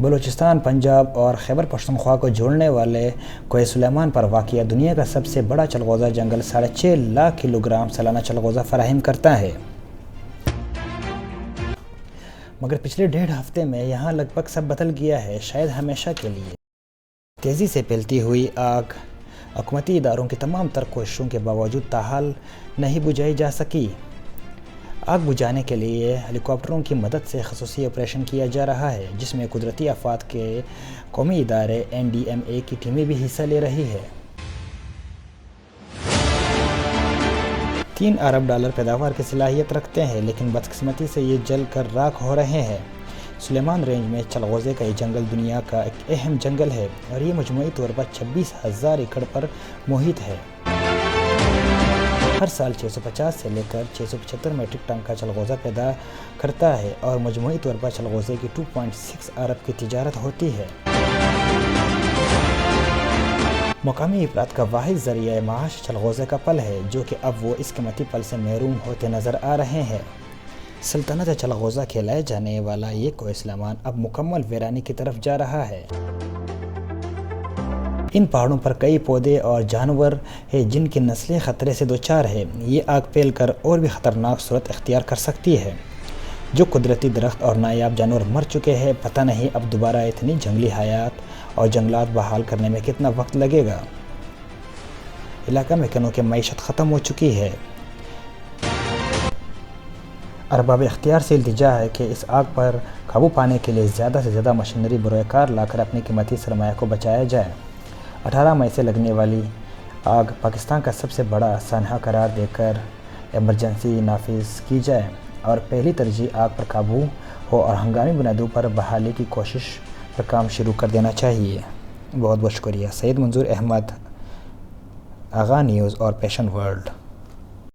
بلوچستان، پنجاب اور خیبر پختونخوا کو جوڑنے والے کوہ سلیمان پر واقع دنیا کا سب سے بڑا چلغوزہ جنگل 6.5 لاکھ کلو گرام سالانہ چلغوزہ فراہم کرتا ہے۔ مگر پچھلے 1.5 ہفتے میں یہاں لگ بھگ سب بدل گیا ہے، شاید ہمیشہ کے لیے۔ تیزی سے پھیلتی ہوئی آگ حکومتی اداروں کی تمام تر کوششوں کے باوجود تاحال نہیں بجھائی جا سکی۔ آگ بجھانے کے لیے ہیلی کاپٹروں کی مدد سے خصوصی آپریشن کیا جا رہا ہے، جس میں قدرتی آفات کے قومی ادارے NDMA کی ٹیمیں بھی حصہ لے رہی ہیں۔ $3 ارب پیداوار کی صلاحیت رکھتے ہیں، لیکن بدقسمتی سے یہ جل کر راکھ ہو رہے ہیں۔ سلیمان رینج میں چلغوزے کا یہ جنگل دنیا کا ایک اہم جنگل ہے اور یہ مجموعی طور پر 26,000 ایکڑ پر محیط ہے۔ ہر سال 650 سے لے کر 675 میٹرک ٹن کا چلغوزہ پیدا کرتا ہے اور مجموعی طور پر چلغوزے کی 2.6 ارب کی تجارت ہوتی ہے۔ مقامی افراد کا واحد ذریعہ معاش چلغوزے کا پل ہے، جو کہ اب وہ اس قیمتی پل سے محروم ہوتے نظر آ رہے ہیں۔ سلطنت چلغوزہ کہلائے جانے والا یہ کوہ سلیمان اب مکمل ویرانی کی طرف جا رہا ہے۔ ان پہاڑوں پر کئی پودے اور جانور ہیں جن کی نسلیں خطرے سے دوچار ہیں۔ یہ آگ پھیل کر اور بھی خطرناک صورت اختیار کر سکتی ہے۔ جو قدرتی درخت اور نایاب جانور مر چکے ہیں، پتہ نہیں اب دوبارہ اتنی جنگلی حیات اور جنگلات بحال کرنے میں کتنا وقت لگے گا۔ علاقہ میں کنوں کی معیشت ختم ہو چکی ہے۔ ارباب اختیار سے التجا ہے کہ اس آگ پر قابو پانے کے لیے زیادہ سے زیادہ مشینری بروئے کار لا کر اپنی قیمتی سرمایہ کو بچایا جائے۔ 18 مئی سے لگنے والی آگ پاکستان کا سب سے بڑا سانحہ قرار دے کر ایمرجنسی نافذ کی جائے اور پہلی ترجیح آگ پر قابو ہو اور ہنگامی بنیادوں پر بحالی کی کوشش پر کام شروع کر دینا چاہیے۔ بہت بہت شکریہ۔ سید منظور احمد، آغا نیوز اور پیشن ورلڈ۔